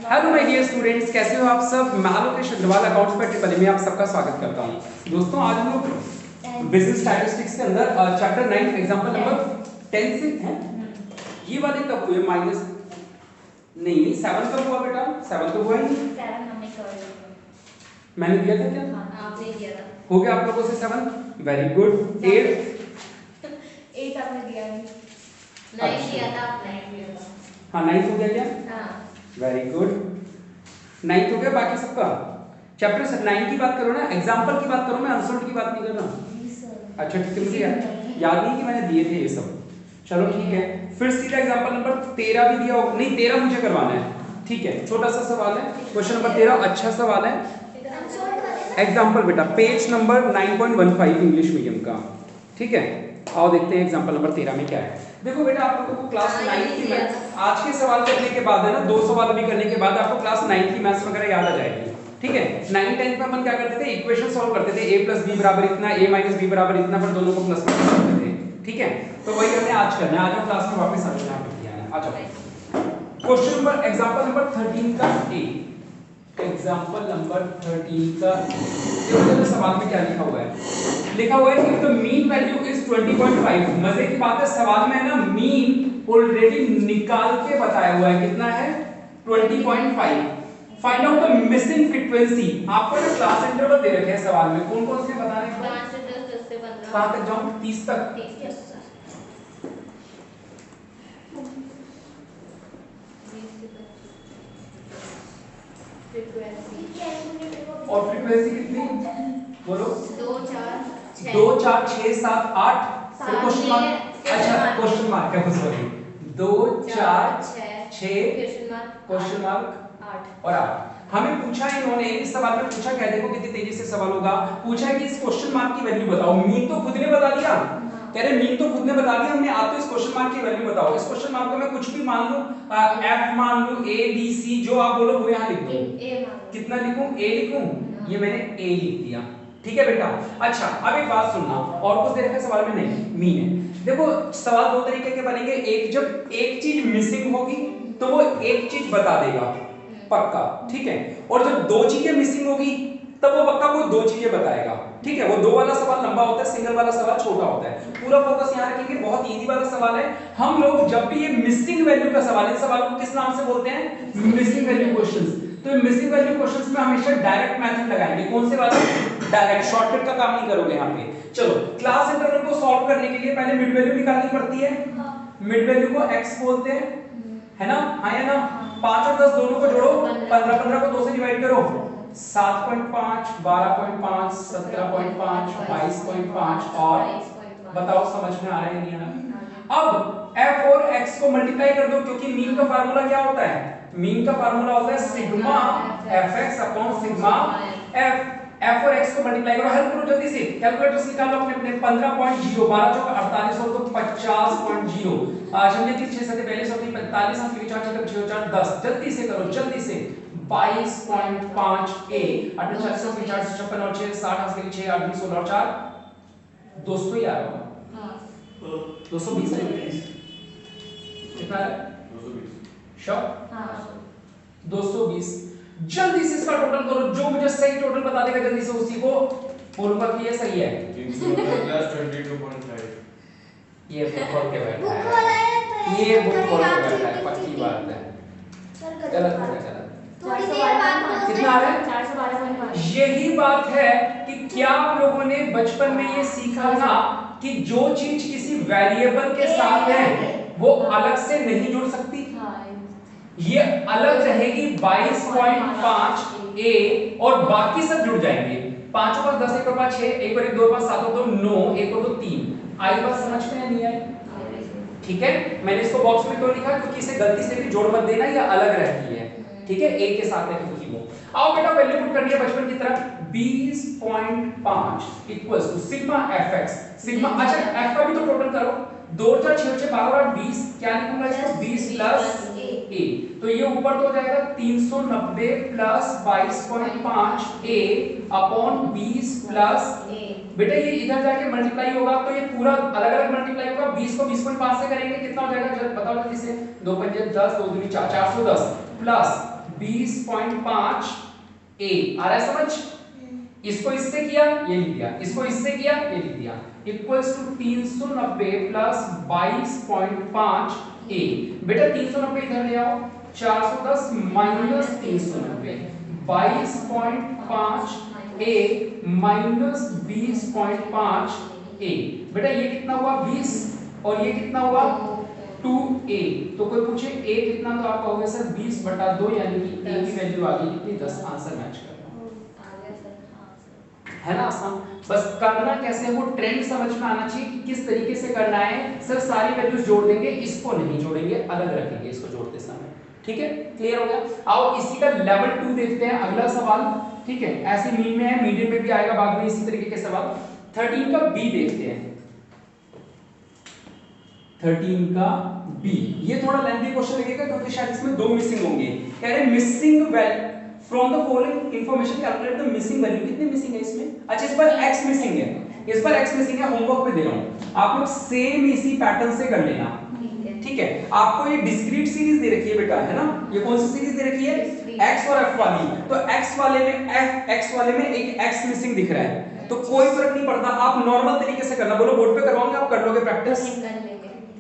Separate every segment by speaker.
Speaker 1: Hello my dear students, कैसे हो आप सब। मैं आलोकेश अग्रवाल अकाउंट्स पर ट्रिपल में आप सबका स्वागत करता हूं। दोस्तों आज हम लोग बिजनेस स्टैटिस्टिक्स के अंदर चैप्टर 9 एग्जांपल नंबर 10 से हैं। ये वाले कब हुए माइनस नहीं 7 कब हुआ बेटा? 7 तो हुआ ही नहीं।
Speaker 2: 7 हमने कवर किया।
Speaker 1: मैंने दिया था क्या?
Speaker 2: हां आपने दिया था।
Speaker 1: हो गया आप लोगों से 7? Very good.
Speaker 2: 8 आपने दिया नहीं। 9 दिया था आपने। दिया था।
Speaker 1: हां 9 हो गया क्या?
Speaker 2: हां
Speaker 1: वेरी गुड। 9 हो गया। बाकी सबका चैप्टर 9 की बात करो ना, एग्जांपल की बात करो, मैं आंसर की बात नहीं कर रहा। अच्छा ठीक है, मुझे याद नहीं कि मैंने दिए थे ये सब। चलो ठीक है, फिर सीधा एग्जांपल नंबर 13 भी दिया होगा। नहीं 13 मुझे करवाना है। ठीक है, छोटा सा सवाल है, क्वेश्चन नंबर 13 अच्छा सवाल है। एग्जांपल बेटा पेज नंबर 9.15 इंग्लिश मीडियम का। ठीक है, आओ देखते हैं एग्जांपल नंबर 13 में क्या है। देखो बेटा आप लोगों को क्लास 9 की मैथ्स आज के सवाल करने के बाद है ना, 2 सवाल भी करने के बाद आपको क्लास 9 की मैथ्स वगैरह याद आ जाएगी। ठीक है, 9 10 में अपन क्या करते थे, इक्वेशन सॉल्व करते थे। a + b बराबर इतना, a - b बराबर इतना, पर दोनों को प्लस में करते थे। ठीक है, तो वही हमें आज करना है। आज हम क्लास में वापस आ जाना है। आ जाओ क्वेश्चन नंबर एग्जांपल नंबर 13 का ए। एग्जांपल नंबर 13 का देखो सवाल में क्या लिखा हुआ है। लिखा हुआ है कि द मीन वैल्यू इज 20.5। मजे की बात है, सवाल में ना मीन ऑलरेडी निकाल के बताया हुआ है। कितना है? 20.5। Find out the missing frequency. आपको ना क्लास इंटरवल दे रखे हैं सवाल में, कौन कौन से बताने को?
Speaker 2: 5 से 10, 10 से 15।
Speaker 1: कहां तक जाऊं? 30 तक।
Speaker 2: 30
Speaker 1: और फ्रीक्वेंसी कितनी बोलो?
Speaker 2: 2 4 6
Speaker 1: 2 4 6 7 8। फिर क्वेश्चन मार्क। अच्छा क्वेश्चन मार्क है, सॉरी। 2 4 6 क्वेश्चन मार्क
Speaker 2: 8
Speaker 1: और 8। हमें पूछा है इन्होंने इस सवाल में, पूछा क्या है देखो कितनी तेजी से सवाल होगा। पूछा है कि इस क्वेश्चन मार्क की वैल्यू बताओ। मीन तो खुद ने बता दिया, कह रहे मीन तो खुद ने बता दिया हमने। आप तो इस क्वेश्चन मार्क की वैल्यू बताओ। इस क्वेश्चन मार्क को मैं कुछ भी मान लूं, एफ मान लूं, ए बी सी, जो आप बोलो वो यहां लिख दो। कितना लिखूं? ए लिखूं? ये मैंने ए लिख दिया। ठीक है बेटा। अच्छा अब एक बात सुनना, और कुछ दे रखा है सवाल में? नहीं, मीन है। देखो सवाल दो तरीके के बनेंगे। एक जब एक चीज मिसिंग होगी तो वो एक चीज बता देगा पक्का। ठीक है, और जब दो चीजें मिसिंग होगी तब वो पक्का कोई दो चीजें बताएगा। ठीक है, वो दो वाला सवाल लंबा होता है, सिंगल वाला सवाल छोटा होता है। पूरा फोकस यहां रखेंगे, बहुत इजी वाला सवाल है। हम लोग जब भी ये मिसिंग वैल्यू का सवाल, इस सवाल को किस नाम से बोलते हैं? Missing value questions. तो मिसिंग वैल्यू क्वेश्चंस में हमेशा डायरेक्ट मेथड लगाएंगे। कौन से वाला? डायरेक्ट, शॉर्टकट का काम नहीं करोगे यहां पे। चलो क्लास इंटरवल को सॉल्व करने के लिए पहले मिड वैल्यू निकालनी पड़ती है। मिड वैल्यू को x बोलते हैं, है ना? हां या ना? 5 और 10 दोनों को जोड़ो, 15 15 को 2 से डिवाइड करो। 7.5 12.5 17.5 22.5 और बताओ समझ में आ रहा है नहीं आ रहा? अब f और x को मल्टीप्लाई कर दो, क्योंकि मीन का फार्मूला क्या होता है? मीन का फार्मूला होता है sigma fx upon sigma f। f और x को मल्टीप्लाई करो, हेल्प करो जल्दी से, कैलकुलेटर्स निकालो अपने अपने। 15.0 12 चौक 48 और तो 50.0 शून्य 3 6 7 42 और 45 हाथ के 4 6 6 4 10। जल्दी से करो जल्दी से। 22.5 a 48 और 4 56 और 6 60 हाथ के 6 8 20 16 और 4 200 ही आ रहा होगा। हां 220 कितना है? 220 श्योर? हां 220। जल्दी से इसका टोटल करो, जो मुझे सही टोटल बता देगा जल्दी से उसी को बोलूंगा कि ये सही है।
Speaker 3: 22.5
Speaker 1: ये बुक खोल के बैठा है, ये बुक खोल के बैठा है, पक्की बात है। गलत है, गलत।
Speaker 2: थोड़ी देर बाद
Speaker 1: कितना आ रहा है?
Speaker 2: 412.5।
Speaker 1: यही बात है कि क्या आप लोगों ने बचपन में ये सीखा था कि जो चीज किसी वेरिएबल के साथ है वो अलग से नहीं जुड़ सकती। ये अलग रहेगी 22.5 a और बाकी सब जुड़ जाएंगे। 5 और 10 1 और 5 6 1 और 1 2 5 7 और 2 9 1 और 2 3। आई बात समझ में नहीं आई? ठीक है, मैंने इसको बॉक्स में क्यों लिखा? क्योंकि इसे गलती से भी जोड़ मत देना, ये अलग रहती है। ठीक है, a के साथ है क्योंकि वो। आओ बेटा वैल्यू पुट करनी है बचपन की तरह। 20.5 equals to sigma fx। Sigma अच्छा f का भी तो टोटल करो। 2 4 6 6 12 और 20 क्या लिखूंगा इसको? 20 प्लस a। तो ये ऊपर तो हो जाएगा 390 प्लस 22.5 a अपॉन 20 प्लस बेटा ये इधर जाके मल्टीप्लाई होगा तो ये पूरा अलग अलग मल्टीप्लाई होगा। 20 को 20.5 से करेंगे कितना हो जाएगा? जब बताओ जल्दी से। 2 5 10 2 2 4 410 प्लस 20.5 a आ रहा है समझ? इसको इससे किया ये लिख दिया, इसको इससे किया ये लिख दिया, इक्वल्स टू 390 प्लस 22.5 a। बेटा 390 इधर ले आओ, 410 माइनस 390, 22.5 a माइनस 20.5 a। बेटा ये कितना हुआ 20 और ये कितना हुआ 2a। तो कोई पूछे a कितना, तो आप कहोगे सर 20/2 यानी कि a की वैल्यू आ गई कितनी 10। आंसर मैच कर है ना आसान। बस करना कैसे है वो ट्रेंड समझ में आना चाहिए कि किस तरीके से करना है। सर सारी वैल्यूज जोड़ देंगे, इसको नहीं जोड़ेंगे, अलग रखेंगे इसको जोड़ते समय। ठीक है, क्लियर हो गया। आओ इसी का लेवल 2 देखते हैं, अगला सवाल। ठीक है, ऐसे मीन में है, मीडियम में भी आएगा बाद में इसी तरीके के सवाल। 13 का बी देखते हैं, 13 का बी। ये थोड़ा लेंथी क्वेश्चन लगेगा क्योंकि शायद इसमें दो मिसिंग होंगे। कह रहे missing value from the following information calculate the missing value. कितने मिसिंग है इसमें? अच्छा इस पर x मिसिंग है, इस पर x मिसिंग है, होमवर्क में दे रहा हूं, आप लोग सेम इसी पैटर्न से कर लेना। ठीक है, आपको ये डिस्क्रीट सीरीज दे रखी है बेटा, है ना? ये कौन सी सीरीज दे रखी है? x और f वाली। तो x वाले में एक x मिसिंग दिख रहा है, तो कोई फर्क नहीं पड़ता, आप नॉर्मल तरीके से करना। बोलो बोर्ड पे करवाऊंगा, आप कर लोगे प्रैक्टिस?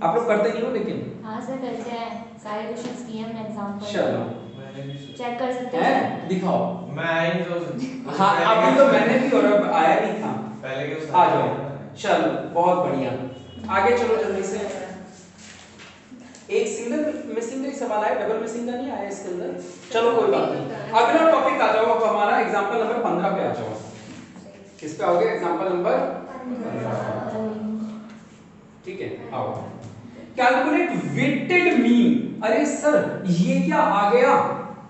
Speaker 1: आप लोग करते नहीं हो लेकिन?
Speaker 2: हां सर करते हैं, सारे क्वेश्चंस किए हमने एग्जाम पर।
Speaker 1: चलो
Speaker 2: चेक कर सकते हैं,
Speaker 1: दिखाओ।
Speaker 3: मैं आया नहीं तो
Speaker 1: हाँ अभी तो मैंने भी और अब आया नहीं था,
Speaker 3: पहले के
Speaker 1: आ जाओ। चलो बहुत बढ़िया, आगे चलो जल्दी से। एक सिंगल मिसिंग का ही सवाल आया, डबल मिसिंग का नहीं आया इसके अंदर। चलो कोई बात नहीं, अगला टॉपिक आ जाओ अब हमारा एग्जांपल नंबर 15 पे आ जाओ। किस पे आओगे? Example number 15। ठीक है, आओ। Calculate weighted mean. अरे सर ये क्या आ गया?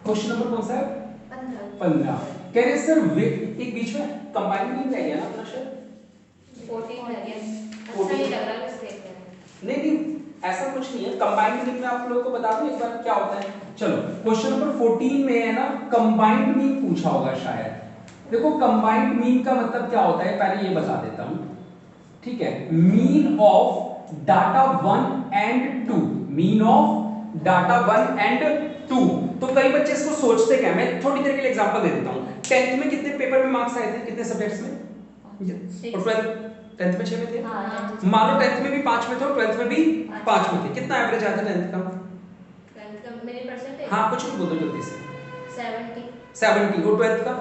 Speaker 1: क्वेश्चन नंबर कौन सा है? 15। कह रहे सर एक बीच में कंबाइंड मीन रह गया ना अपना सर?
Speaker 2: 14 रह गया। अच्छा नहीं लग रहा मिस्टेक है।
Speaker 1: नहीं ऐसा कुछ नहीं है। कंबाइंड मीन में आप लोगों को बता दूं एक बार क्या होता है। चलो क्वेश्चन नंबर 14 में है ना कंबाइंड मीन पूछा होगा शायद। देखो कंबाइंड मीन का मतलब क्या होता है पहले ये बता देता हूं। ठीक है, mean of data 1 and 2, mean of data 1 and 2। तो कई बच्चे इसको सोचते क्या, मैं थोड़ी देर के लिए एग्जांपल दे देता हूं। 10th में कितने पेपर में मार्क्स आए थे, कितने सब्जेक्ट्स में? और 10th में 6 में थे। मान लो 10th में भी 5 में थे और 12th में भी 5 में थे। कितना एवरेज आया था 10th का?
Speaker 2: 10th का मेरे परसेंटेज,
Speaker 1: हाँ कुछ भी बोल दो जल्दी से।
Speaker 2: 70
Speaker 1: और 12th का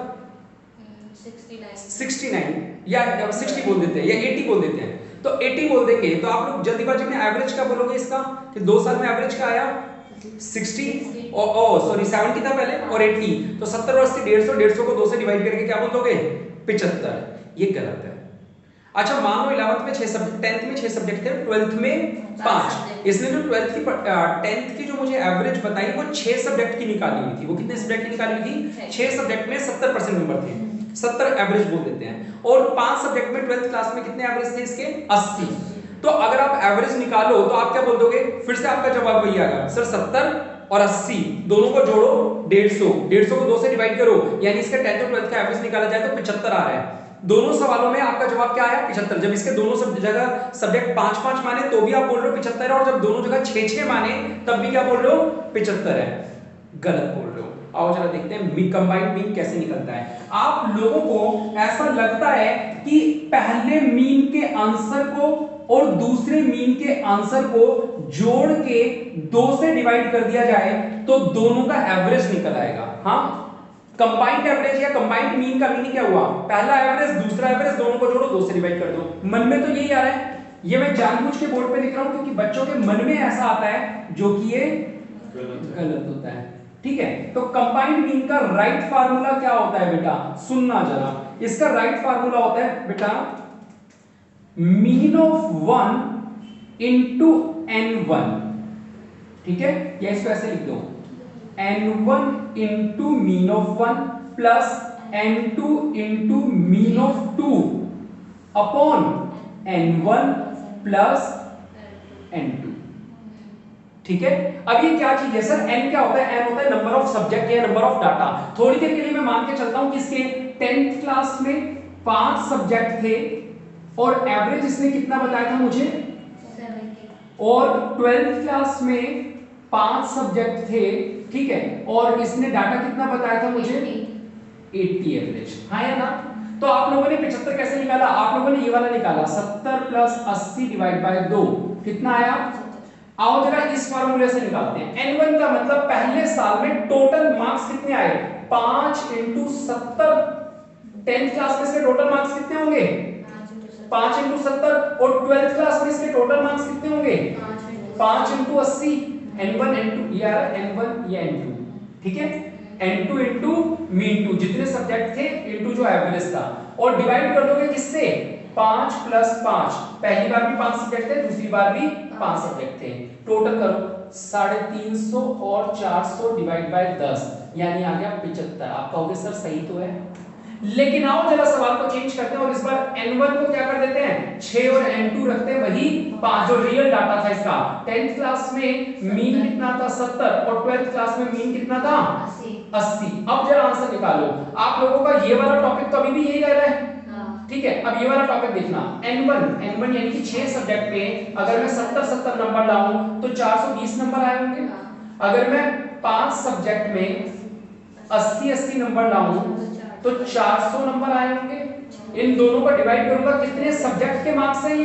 Speaker 1: 69 या 60 बोल देते हैं या 80 बोल देते हैं। तो 80 बोल देंगे तो आप लोग जल्दीबाजी में एवरेज क्या बोलोगे इसका कि 2 साल में एवरेज क्या आया? 60 सॉरी 70 था पहले और 80। तो 70 और 80 150 को 2 से डिवाइड करके क्या बोल दोगे? 75। ये गलत है। अच्छा मान लो 11th में 6 सब्जेक्ट, 10th में 6 सब्जेक्ट थे, 12th में 5। इसने जो 10th की जो मुझे एवरेज बताई वो 6 सब्जेक्ट की निकाली हुई थी। वो कितने सब्जेक्ट की निकाली हुई थी? 6 सब्जेक्ट में 70% नंबर थे, 70 एवरेज बोल देते हैं। और 5 सब्जेक्ट में 12th क्लास में कितने एवरेज थे इसके? 80। तो अगर आप एवरेज निकालो तो आप क्या बोल दोगे? फिर से आपका जवाब वही आएगा सर 70 और 80 दोनों को जोड़ो 150 को 2 से डिवाइड करो, यानी इसका 10th और 12th का एवरेज निकाला जाए तो 75 आ रहा है। दोनों सवालों में आपका जवाब क्या आया? 75। जब इसके दोनों सब जगह सब्जेक्ट 5-5 माने तो भी आप बोल रहे हो 75 है, और जब दोनों जगह 6-6 माने तब भी क्या बोल रहे हो? 75 है। गलत बोल रहे हो। आओ जरा देखते हैं कंबाइंड मीन कैसे निकलता है। आप लोगों को ऐसा लगता है कि पहले मीन के आंसर को और दूसरे मीन के आंसर को जोड़ के 2 से डिवाइड कर दिया जाए तो दोनों का एवरेज निकल आएगा। हाँ, कंबाइंड एवरेज या कंबाइंड मीन का मीनिंग क्या हुआ? पहला एवरेज दूसरा एवरेज दोनों को जोड़ो 2 से डिवाइड कर दो। मन में तो यही आ रहा है, ये मैं जानबूझ के बोर्ड पे लिख रहा हूं क्योंकि बच्चों के मन में ऐसा आता है जो कि ये गलत होता है। ठीक है, तो कंबाइंड मीन का राइट फार्मूला क्या होता है बेटा? सुनना जरा, इसका राइट फार्मूला होता है बेटा मीन ऑफ 1 इंटू n1। ठीक है, या इसको ऐसे लिख दो n1 into mean of 1 plus n2 into mean of 2 upon n1 plus n2। ठीक है, अब ये क्या चीज है सर? n क्या होता है? n होता है नंबर ऑफ सब्जेक्ट या नंबर ऑफ डाटा। थोड़ी देर के लिए मैं मान के चलता हूं कि इसके 10th क्लास में 5 सब्जेक्ट थे और एवरेज इसने कितना बताया था मुझे?
Speaker 2: 70।
Speaker 1: और 12th क्लास में 5 सब्जेक्ट थे ठीक है, और इसने डाटा कितना बताया था मुझे 80 एवरेज, हाँ या ना। तो आप लोगों ने 75 कैसे निकाला, आप लोगों ने ये वाला निकाला 70 प्लस 80 डिवाइड बाय 2 कितना आया। आओ जरा इस फार्मूले से निकालते हैं। N1 का मतलब पहले साल में टोटल मार्क्स कितने आए, 5 × 70। 10th क्लास में इसके टोटल मार्क्स कितने होंगे, 5 × 70, और 12th क्लास में इसके टोटल मार्क्स कितने होंगे, 5 × 80। N1 N2 ये आ रहा है, N1 ये N2, ठीक है। N2 इंटू मीन टू, जितने सब्जेक्ट थे इंटू जो एवरेज था, और डिवाइड कर दोगे किससे, 5 + 5। पहली बार भी 5 सब्जेक्ट थे, दूसरी बार भी 5 सब्जेक्ट थे। टोटल करो 350 और 400 डिवाइड बाय 10, यानी आ गया 75। आप कहोगे सर सही तो है, लेकिन आओ जरा सवाल को चेंज करते हैं और इस बार N1 को क्या कर देते हैं 6 और N2 रखते हैं वही 5 जो रियल डाटा था इसका। 10th क्लास में मीन कितना था 70, और 12th क्लास में मीन कितना था 80। अब जरा आंसर निकालो। आप लोगों का ये वाला टॉपिक तो अभी भी यही रह रहा है, ठीक है। अब ये वाला टॉपिक देखना, N1 यानी कि 6 सब्जेक्ट में अगर मैं 70 नंबर लाऊं तो 420 नंबर आए होंगे। अगर मैं 5 सब्जेक्ट में 80 नंबर लाऊं तो 400 नंबर आए होंगे। इन दोनों को डिवाइड करूंगा, कितने सब्जेक्ट के मार्क्स हैं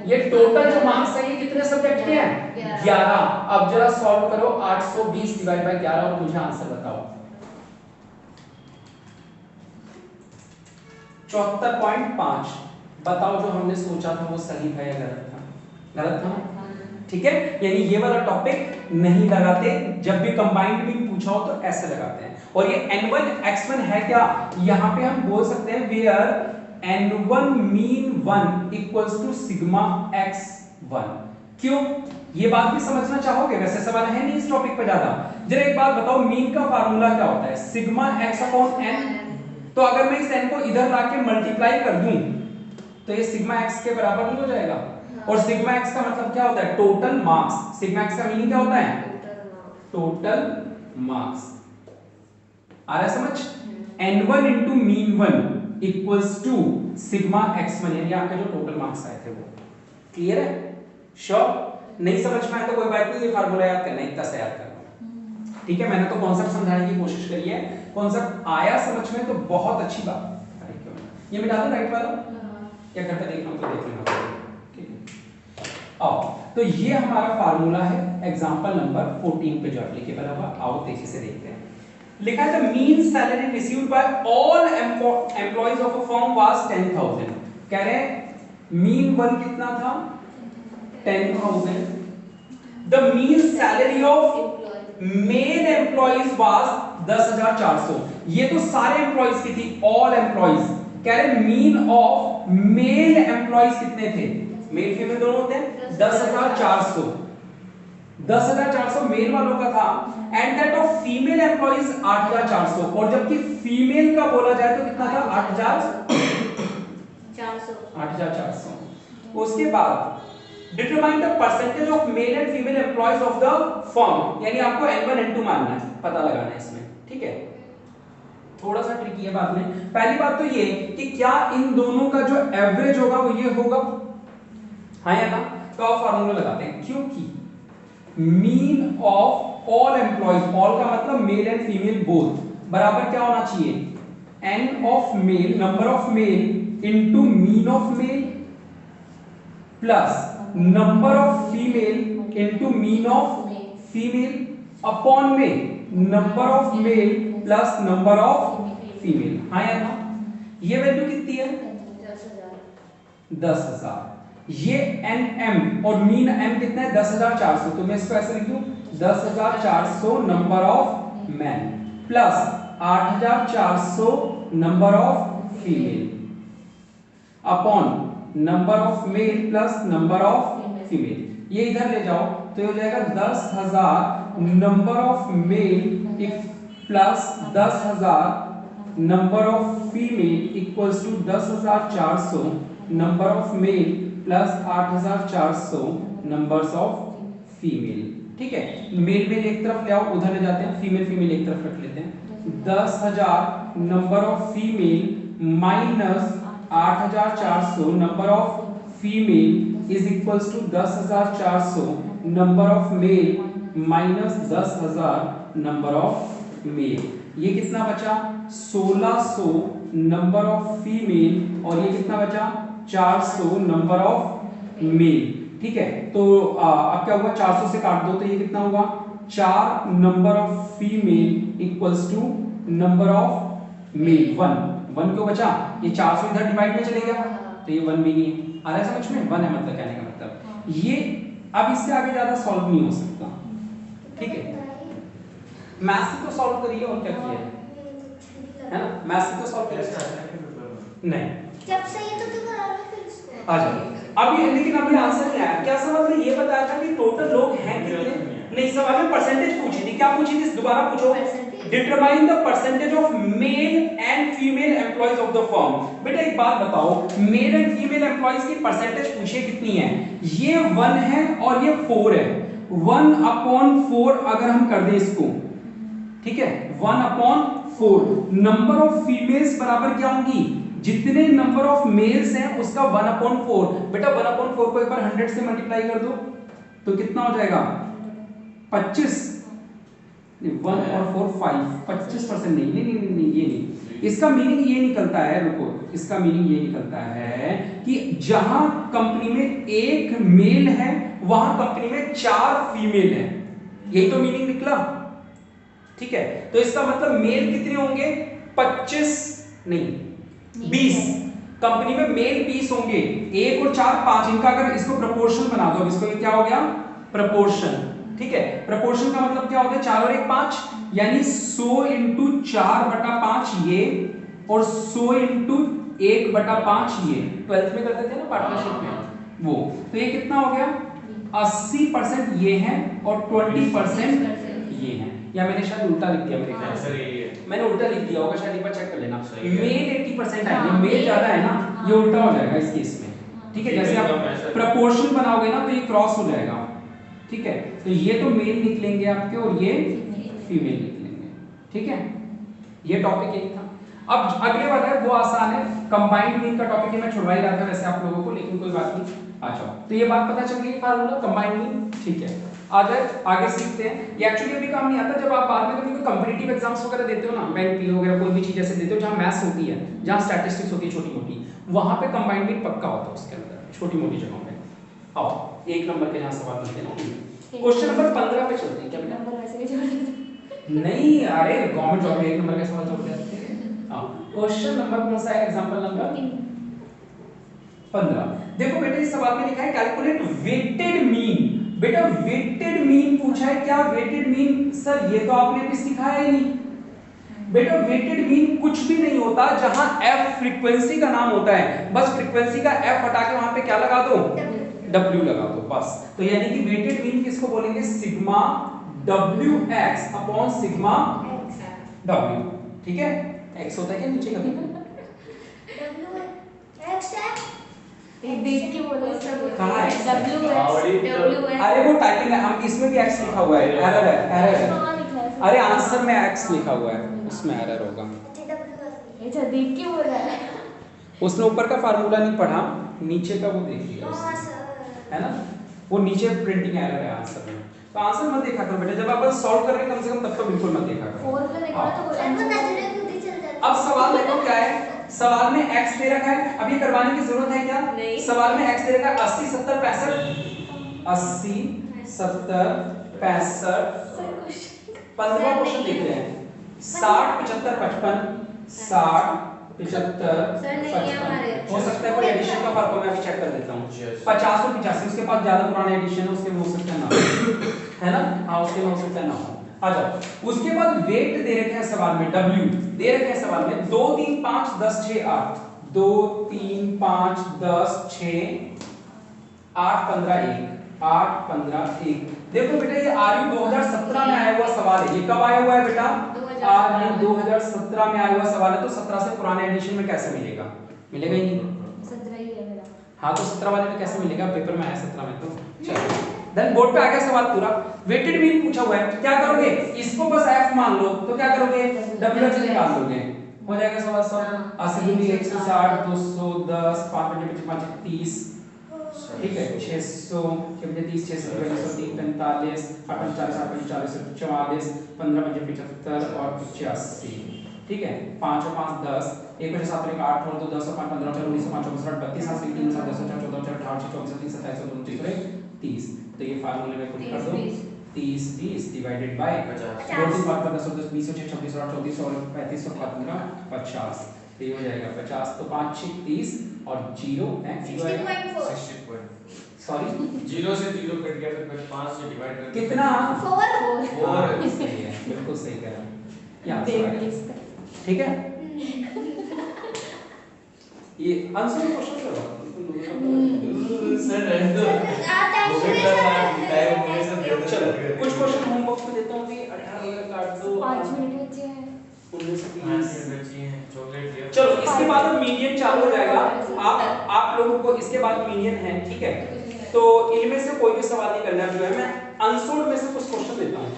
Speaker 1: ये टोटल जो मार्क्स है ये कितने सब्जेक्ट के हैं 11। अब जरा सॉल्व करो 820 डिवाइड बाय 11 और मुझे आंसर बताओ। 74.5। बताओ जो हमने सोचा था वो सही था या गलत था, गलत था, ठीक है। यानी ये वाला टॉपिक नहीं लगाते, जब भी कंबाइंड में पूछा हो तो ऐसे लगाते हैं। और ये N1 X1 है क्या, यहाँ पे हम बोल सकते हैं where N1 mean 1 equals to sigma X1। क्यों, ये बात भी समझना चाहोगे, वैसे सवाल है नहीं इस टॉपिक पे ज्यादा। जरा एक बात बताओ, मीन का फार्मूला क्या होता है, सिग्मा x/n। तो अगर मैं इस n को इधर लाके मल्टीप्लाई कर दूं तो ये सिग्मा x के बराबर नहीं हो जाएगा। और सिग्मा x का मतलब क्या होता है, टोटल मार्क्स। सिग्मा x का मीनिंग क्या होता है, टोटल मार्क्स। आ रहा है समझ। N1 into mean 1 equals to sigma x1, यानी आपके जो टोटल मार्क्स आए थे वो। क्लियर है, श्योर। नहीं समझ में आया तो कोई बात नहीं, ये फार्मूला याद करना, इतना से याद करना, ठीक है। मैंने तो कॉन्सेप्ट समझाने की कोशिश करी है, कॉन्सेप्ट आया समझ में तो बहुत अच्छी बात। अरे क्यों, ये मिटा दो राइट वाला, या घर पे देखना हो तो देख लेना, ठीक है। आओ तो ये हमारा फार्मूला है एग्जांपल नंबर 14 पे जो एप्लीकेबल होगा। आओ तेजी से देखते हैं। लिखा है the mean salary received by all employees of a firm was 10,000। कह रहे हैं मीन 1 कितना था 10,000। The mean salary of male employees was 10,400। ये तो सारे एम्प्लॉइज की थी, ऑल एम्प्लॉइज। कह रहे मीन ऑफ मेल एम्प्लॉइज कितने थे, मेल फीमेल दोनों होते हैं, 10,400। 10,400 मेल वालों का था, and that of female employees 8,400। और जबकि फीमेल का बोला जाए तो कितना था 8,400। उसके बाद determine the percentage of male and female employees of the firm, यानी आपको N1 N2 मानना है, पता लगाना है इसमें, ठीक है। थोड़ा सा ट्रिकी है बाद में। पहली बात तो ये कि क्या इन दोनों का जो एवरेज होगा वो ये होगा, हाँ या ना। तो आप फार्मूला लगाते हैं, क्योंकि mean of all employees, all का मतलब मेल एंड फीमेल बोथ, बराबर क्या होना चाहिए n of male, number of male into mean of male plus number of female into mean of female upon में number of male plus number of female, हाँ या ना। ये वैल्यू कितनी है 10,000। ये NM और मीन M कितना है 10,400। तो मैं इसको ऐसे लिख दूं 10,400 number of man plus 8,400 number of female upon number of male plus number of female. ये इधर ले जाओ तो ये हो जाएगा 10,000 number of male plus 10,000 number of female equals to 10,400 number of male plus 8,400 numbers of female, ठीक है। मेल मेल एक तरफ ले आओ, उधर ले जाते हैं, फीमेल फीमेल एक तरफ रख लेते हैं। 10,000 number of female minus 8,400 number of female is equals to 10,400 number of male minus 10,000 number of male. ये कितना बचा 1600 नंबर ऑफ फीमेल, और ये कितना बचा 400 नंबर ऑफ मेल। ठीक है, तो अब क्या हुआ 400 से काट दो तो ये कितना हुआ 4 number of female equals to number of male 1 क्यों बचा, ये 400 इधर डिवाइड में चले गया तो ये 1 भी नहीं है। आ रहा है समझ में, 1 है मतलब कहने का मतलब ये। अब इससे आगे ज्यादा सॉल्व नहीं हो सकता। ठीक है, मैथ्स से तो सॉल्व करिए और क्या किया है ना, मैथ्स से तो सॉल्व करिए नहीं
Speaker 2: जब सही है तो करा लो फिर इसको
Speaker 1: आ जाओ। अब ये लेकिन अभी आंसर नहीं आया। क्या सवाल में ये बताया था कि टोटल लोग हैं कितने, नहीं सवाल में परसेंटेज पूछी थी। क्या पूछी थी दोबारा पूछो, determine the percentage of male and female employees of the firm. बेटा एक बात बताओ, मेल एंड फीमेल एम्प्लॉइज की परसेंटेज पूछिए कितनी है, ये 1 है और ये 4 है। 1/4 अगर हम कर दें इसको, ठीक है 1/4, नंबर ऑफ फीमेल्स बराबर क्या होंगी, जितने नंबर ऑफ मेल्स हैं उसका 1/4। बेटा 1/4 को एक बार 100 से मल्टीप्लाई कर दो तो कितना हो जाएगा 25। 1 और 4 5, 25% नहीं नहीं नहीं नहीं ये नहीं। इसका मीनिंग ये निकलता है, रुको, इसका मीनिंग ये निकलता है कि जहां कंपनी में 1 मेल है वहां कंपनी में 4 फीमेल है, यही तो मीनिंग निकला। ठीक है, तो इसका मतलब मेल कितने होंगे 25 नहीं 20, कंपनी में मेल 20 होंगे, 1 और 4 5, इनका अगर इसको प्रोपोर्शन बना दो, इसको ये क्या हो गया प्रोपोर्शन। ठीक है, प्रोपोर्शन का मतलब क्या होता है 4 और 1 5, यानी 100 इंटू 4/5 ये और 100 इंटू 1/5 ये 12th में करते थे ना पार्टनरशिप में वो, तो ये कितना हो गया 80% ये है और 20% ये है। या मैंने शायद उल्टा लिख दिया, मेरे ख्याल से मैंने उल्टा लिख दिया होगा, शायद एक बार चेक कर लेना। मेल 80% है, ये मेल ज्यादा है ना, ये उल्टा हो जाएगा इस केस में। ठीक है, जैसे आप प्रोपोर्शन बनाओगे ना तो ये क्रॉस हो जाएगा। ठीक है, तो ये तो मेल निकलेंगे आपके और ये फीमेल निकलेंगे। ठीक है, ये टॉपिक एक था। अब अगले वाला है वो आसान है, कंबाइंड मीन का टॉपिक है, मैं छुड़वा ही रहा था वैसे आप लोगों को, लेकिन कोई बात नहीं। अच्छा, तो ये बात पता चल गई फार्मूला कंबाइंड मीन। ठीक है, आ जाए आगे सीखते हैं। ये एक्चुअली अभी काम नहीं आता, जब आप बाद में कभी कोई कॉम्पिटिटिव एग्जाम्स वगैरह देते हो ना, बैंक पीओ वगैरह कोई भी चीज ऐसे देते हो जहां मैथ्स होती है, जहां स्टैटिस्टिक्स होती है छोटी मोटी, वहां पे कंबाइंड मीन पक्का होता है उसके अंदर छोटी मोटी जगहों पे। आओ 1 नंबर के जहां सवाल बनते हैं ना, क्वेश्चन नंबर 15 पे चलते हैं। क्या बेटा
Speaker 2: नंबर वैसे भी जोड़
Speaker 1: नहीं, अरे गवर्नमेंट जॉब में 1 नंबर का सवाल जोड़ देते हैं। हां, क्वेश्चन नंबर कौन सा है, एग्जांपल नंबर 15। देखो बेटा इस सवाल में लिखा है कैलकुलेट वेटेड मीन। बेटा वेटेड मीन पूछा है, क्या वेटेड मीन सर ये तो आपने भी सिखाया ही नहीं। बेटा वेटेड मीन कुछ भी नहीं होता जहां f फ्रीक्वेंसी का नाम होता है, बस फ्रीक्वेंसी का f हटा के वहां पे क्या लगा दो w लगा दो बस। तो यानी कि वेटेड मीन किसको बोलेंगे, sigma wx upon sigma w। ठीक है, x होता है क्या नीचे कभी
Speaker 2: देख के बोलो सब
Speaker 1: कहां है
Speaker 2: WS
Speaker 1: अरे वो टाइपिंग है, हम इसमें भी x लिखा हुआ है, एरर है एरर है। अरे आंसर में x लिखा हुआ है, उसमें एरर होगा।
Speaker 2: अच्छा देख के बोल रहा है,
Speaker 1: उसने ऊपर का फार्मूला नहीं पढ़ा, नीचे का वो देख लिया उसने, है ना, वो नीचे प्रिंटिंग एरर है आंसर में। तो आंसर मत देखा करो बेटा, जब आप सॉल्व कर रहे हैं कम से कम तब तो बिल्कुल मत देखा करो।
Speaker 2: 4 पे देखो तो
Speaker 1: अब सवाल देखो क्या है, सवाल में x दे रखा है, अब ये करवाने की जरूरत है क्या
Speaker 2: नहीं।
Speaker 1: सवाल में x दे रखा है 80 70 65 80 70 65 15 क्वेश्चन देख रहे हैं 60 75 55 60 75 55 हो सकता है कोई एडिशन का फर्क हो, मैं अभी चेक कर देता हूँ। 50 और 85 उसके पास ज्यादा पुराना एडिशन है, उसके में हो सकता है ना, है ना, हाँ उसके में हो सकता है ना हो। आ जाओ, उसके बाद वेट दे रखे हैं सवाल में, w दे रखे हैं सवाल में 2 3 5 10 6 8 2 3 5 10 6 8 15 1 8 15 1। देखो बेटा ये आरयू 2017 में आया हुआ सवाल है, ये कब आया हुआ है बेटा, आरयू 2017 में आया हुआ सवाल है, तो 17 से पुराने एडिशन में कैसे मिलेगा, मिलेगा ही नहीं।
Speaker 2: 17 ही है मेरा।
Speaker 1: हाँ तो 17 वाले में कैसे मिलेगा, पेपर में आया 17 में। तो चलो देन बोर्ड पे आ गया सवाल पूरा, वेटेड मीन पूछा हुआ है, क्या करोगे, इसको बस f मान लो, तो क्या करोगे wh निकाल लोगे, हो जाएगा सवाल सॉल्व। 80 गुनी 160 210 5 5 30 ठीक है 600 के बजाय 30 600 3 45 8 40 8 40 44 15 5 75 और 85 ठीक है 5 और 5 10 1 5 7 1 8 और 2 10 और 5 15 4 19 5 34 32 7 3 7 10 4 14 18 24 27 27 29 30 तो ये फार्मूले में पुट कर दो 30 20 डिवाइडेड बाय 50 2 3 5 10 और 10 20 26 26 और 34 और 35 और 15 50 तो ये हो जाएगा 50 तो 5 6 30 और 0 है
Speaker 2: 16.4
Speaker 1: सॉरी
Speaker 3: 0 से 0 कट गया तो फिर 5 से डिवाइड कर
Speaker 1: कितना
Speaker 2: 4
Speaker 1: सही है बिल्कुल सही कह रहा हूं यहाँ से आ गया। ठीक है ये आंसर क्वेश्चन करो
Speaker 3: सर रहने दो वो भी क्लास आप बताए वो मेरे से बेहतर
Speaker 1: चलो
Speaker 3: लग रहे
Speaker 1: कुछ क्वेश्चन होमवर्क में देता हूं कि 18 वगैरह काट दो
Speaker 2: 5 मिनट बचे हैं
Speaker 1: 19 से
Speaker 3: 5
Speaker 1: 30
Speaker 3: मिनट बची हैं चॉकलेट लिया
Speaker 1: चलो इसके बाद अब मीडियन चालू हो जाएगा आप लोगों को इसके बाद मीडियन है ठीक है तो इनमें से कोई भी सवाल नहीं करना जो है मैं अनसोल्ड में से कुछ क्वेश्चन देता हूं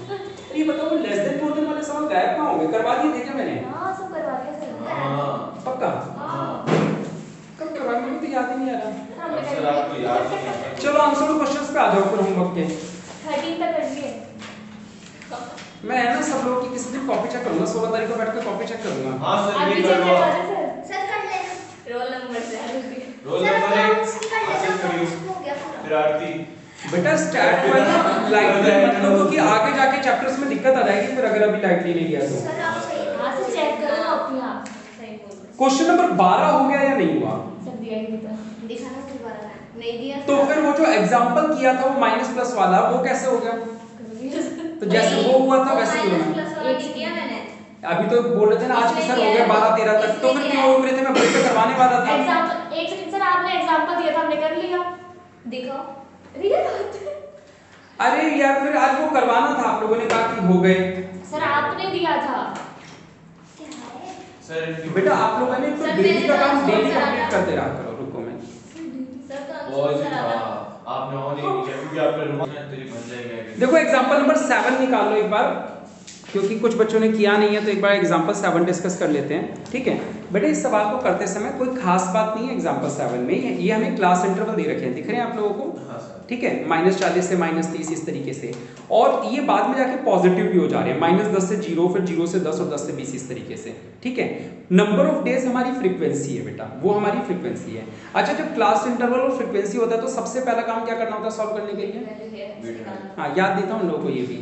Speaker 1: ये बताओ लेस देन मोर देन वाले सवाल गायब कहां हो गए करवा दिए थे क्या मैंने
Speaker 2: हां सब करवा दिया सर
Speaker 3: हां
Speaker 1: पक्का
Speaker 3: हां
Speaker 1: कब करवा मुझे तो याद ही नहीं आ रहा
Speaker 2: हमने
Speaker 3: सर आपको याद नहीं है
Speaker 1: चलो अनसोल्ड क्वेश्चंस पे आ जाओ फिर होमवर्क के
Speaker 2: 13 तक कर लिए
Speaker 1: मैं है ना सब लोगों की किसी दिन कॉपी चेक करूंगा 16 तारीख को बैठ के कॉपी चेक करूंगा
Speaker 3: हां सर
Speaker 2: अभी
Speaker 3: ये
Speaker 2: चेक
Speaker 3: करवा
Speaker 2: करवा दे सर कर लेना रोल नंबर से
Speaker 3: रोल नंबर 1 हासिल करियो
Speaker 2: हो गया पूरा
Speaker 3: फिर आरती
Speaker 1: बेटा स्टैट वाला लाइटली मतलब तो कि आगे जाके चैप्टर्स में दिक्कत आ जाएगी फिर अगर अभी लाइटली नहीं गया तो
Speaker 2: सर आप सही हां से चेक करो अपने आप सही बोल रहे
Speaker 1: क्वेश्चन नंबर 12 हो गया या नहीं हुआ
Speaker 2: सर दिया ही नहीं था दिखाना दोबारा नहीं दिया
Speaker 1: तो फिर वो जो एग्जांपल किया था वो माइनस प्लस वाला वो कैसे हो गया तो जैसे वो हुआ था वैसे ही होना
Speaker 2: प्लस वाला दिया मैंने
Speaker 1: अभी तो बोल रहे थे ना आज के सर हो गए 12 13 तक तो फिर क्यों रोक रहे थे मैं बड़े पे करवाने वाला था
Speaker 2: एग्जांपल एक सेकंड सर आपने एग्जांपल दिया था हमने कर लिया दिखाओ रियल बात है
Speaker 1: अरे यार फिर आज वो करवाना था आप लोगों ने कहा कि हो गए
Speaker 2: सर आपने दिया था
Speaker 3: सर
Speaker 1: बेटा आप लोगों ने तो
Speaker 2: सर,
Speaker 1: डेली
Speaker 2: मैंने
Speaker 1: का
Speaker 2: तो
Speaker 1: काम
Speaker 2: सोच
Speaker 1: डेली
Speaker 2: रहा
Speaker 1: कंप्लीट
Speaker 2: था।
Speaker 1: करते रहा करो रुको मैं
Speaker 2: सर तो
Speaker 3: बहुत
Speaker 2: आंसर
Speaker 3: ही
Speaker 2: आ
Speaker 3: था आपने ऑन ही नहीं किया क्योंकि आपने रुकना तेरी बन जाएगा
Speaker 1: देखो एग्जांपल नंबर 7 निकाल लो एक बार क्योंकि कुछ बच्चों ने किया नहीं है तो एक बार एग्जांपल 7 डिस्कस कर लेते हैं ठीक है बेटे इस सवाल को करते समय कोई खास बात नहीं है एग्जांपल 7 में ये हमें क्लास इंटरवल दे रखे हैं दिख रहे हैं आप लोगों को
Speaker 3: हां सर
Speaker 1: ठीक है -40 से -30 इस तरीके से और ये बाद में जाके पॉजिटिव भी हो जा रहे हैं -10 से 0 फिर 0 से 10 और 10 से 20 इस तरीके से ठीक है नंबर ऑफ डेज हमारी फ्रीक्वेंसी है बेटा वो हमारी फ्रीक्वेंसी है अच्छा जब क्लास इंटरवल और फ्रीक्वेंसी होता है तो सबसे पहला काम क्या करना होता है सॉल्व करने के लिए हाँ याद देता हूँ लोगों को ये भी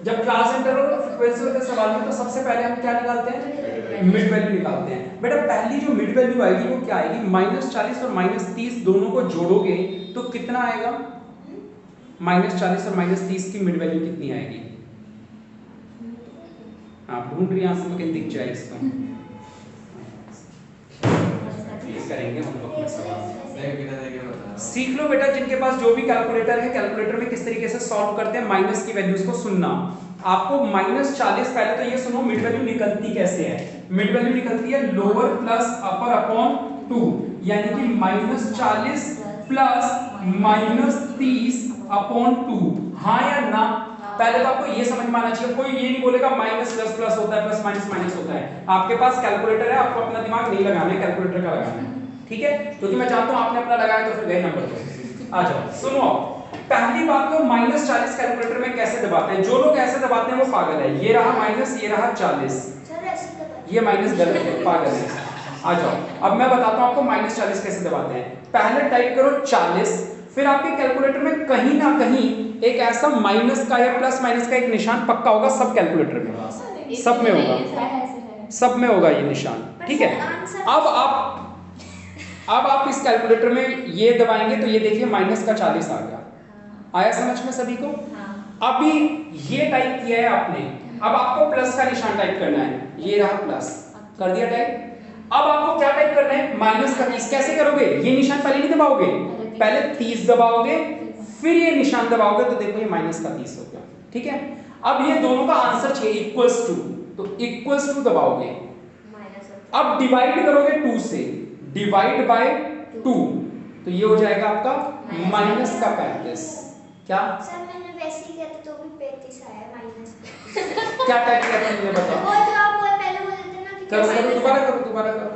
Speaker 1: जब क्लास इंटरवल और फ्रीक्वेंसी होते हैं सवाल में तो सबसे पहले हम क्या निकालते हैं मिड वैल्यू निकालते हैं बेटा पहली जो मिड वैल्यू आएगी वो क्या आएगी -40 और -30 दोनों को जोड़ोगे तो कितना आएगा -40 और -30 की मिड वैल्यू कितनी आएगी आप ढूंढ रही हैं से कहीं दिख जाए इसको करेंगे हम लोग अपना सवाल
Speaker 3: मैं बिना देखे बता रहा हूं
Speaker 1: सीख लो बेटा जिनके पास जो भी कैलकुलेटर है कैलकुलेटर में किस तरीके से सॉल्व करते हैं माइनस की वैल्यूज को सुनना आपको -40 पहले तो ये सुनो मिड वैल्यू निकलती कैसे है मिड वैल्यू निकलती है लोअर प्लस अपर अपॉन 2 यानी कि -40 प्लस -30 अपॉन 2 हाँ या ना पहले तो आपको ये समझ में आना चाहिए कोई ये नहीं बोलेगा माइनस प्लस प्लस होता है प्लस माइनस माइनस होता है आपके पास कैलकुलेटर है आपको अपना दिमाग नहीं लगाना है कैलकुलेटर का लगाना है ठीक है क्योंकि मैं जानता हूं आपने अपना लगाया तो फिर गए नंबर पे आ जाओ सुनो पहली बात तो -40 कैलकुलेटर में कैसे दबाते हैं जो लोग ऐसे दबाते हैं वो पागल है ये रहा माइनस ये रहा 40 ये माइनस गलत है पागल है आ जाओ अब मैं बताता हूं आपको -40 कैसे दबाते हैं पहले टाइप करो 40 फिर आपके कैलकुलेटर में कहीं ना कहीं एक ऐसा माइनस का या प्लस माइनस का एक निशान पक्का होगा सब कैलकुलेटर में सब में होगा सब में होगा ये निशान ठीक है अब आप इस कैलकुलेटर में ये दबाएंगे तो ये देखिए माइनस का 40 आ गया आया समझ में सभी को अभी ये टाइप किया है आपने अब आपको प्लस का निशान टाइप करना है ये रहा प्लस कर दिया टाइप अब आपको क्या टाइप करना है माइनस का 30 कैसे करोगे ये निशान पहले नहीं दबाओगे पहले 30 दबाओगे फिर ये निशान दबाओगे तो देखो ये माइनस का 30 हो गया ठीक है अब ये दोनों का आंसर चाहिए इक्वल्स टू तो इक्वल्स टू दबाओगे अब डिवाइड करोगे 2 से डिवाइड बाय 2 तो ये हो जाएगा आपका माइनस का 35 क्या
Speaker 4: सर मैंने वैसे ही किया था तो भी 35 आया माइनस
Speaker 1: क्या टाइप किया था मुझे बताओ
Speaker 4: वो जो आप वो पहले बोल देते ना कि
Speaker 1: करो दोबारा करो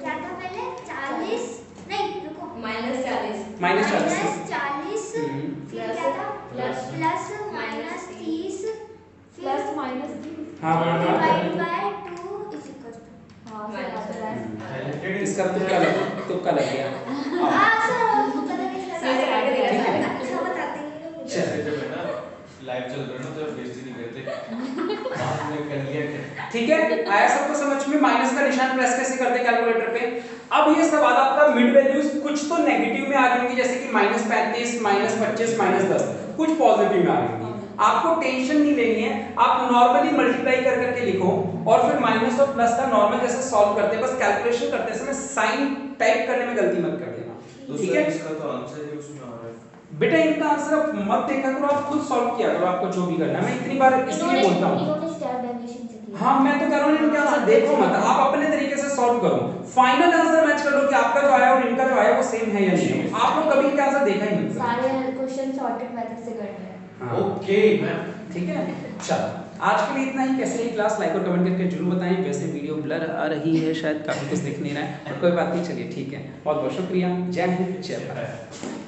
Speaker 4: क्या था पहले 40 नहीं रुको
Speaker 2: -40
Speaker 1: माइनस 40
Speaker 4: -40 फिर क्या था
Speaker 2: प्लस
Speaker 4: प्लस -30
Speaker 2: प्लस माइनस 30।
Speaker 1: हाँ
Speaker 4: divide by 2 is equal to
Speaker 2: हाँ सर आता है।
Speaker 1: इसका तुक्का लग गया
Speaker 4: सर वो पता नहीं सर
Speaker 2: ये ऐड
Speaker 1: ठीक है।
Speaker 4: अच्छा बताते हैं
Speaker 3: जब है ना लाइव चल रहा है ना तो बेइज्जती नहीं करते आपने कर लिया क्या
Speaker 1: ठीक है। आया सबको समझ में? माइनस का निशान प्रेस कैसे करते हैं कैलकुलेटर पे? अब ये सवाल आपका मिड वैल्यूज कुछ तो नेगेटिव में आ जाएंगी, जैसे कि -35 -25 -10, कुछ पॉजिटिव में आ जाएंगी। आपको टेंशन नहीं लेनी है, आप नॉर्मली मल्टीप्लाई कर करके लिखो और फिर माइनस और प्लस का नॉर्मल जैसे सॉल्व करते हैं, बस कैलकुलेशन करते समय साइन टाइप करने में गलती मत कर देना,
Speaker 3: तो
Speaker 1: ठीक
Speaker 3: सर
Speaker 1: है?
Speaker 3: इसका तो आंसर ही उसमें आ रहा है
Speaker 1: बेटा इनका आंसर आप मत देखा करो, आप खुद सॉल्व किया करो, आपको जो भी करना है। मैं इतनी बार इसलिए बोलता हूँ,
Speaker 2: इन्होंने स्टेप डेविएशन से किया।
Speaker 1: हाँ मैं तो कह रहा हूँ इनके आंसर देखो मत, आप अपने तरीके से सॉल्व करो, फाइनल आंसर मैच कर लो कि आपका जो आया और इनका जो आया वो सेम है या नहीं। आप लोग कभी इनका आंसर देखा ही नहीं।
Speaker 2: सारे क्वेश्चन सॉर्टेड मेथड से करने हैं।
Speaker 1: हाँ।
Speaker 3: ओके मैम
Speaker 1: ठीक है, चलो आज के लिए इतना ही। कैसे रही क्लास, लाइक और कमेंट करके जरूर बताएं। वैसे वीडियो ब्लर आ रही है, शायद काफी कुछ दिख नहीं रहा है, पर कोई बात नहीं, चलिए ठीक है। बहुत बहुत शुक्रिया। जय हिंद, जय भारत।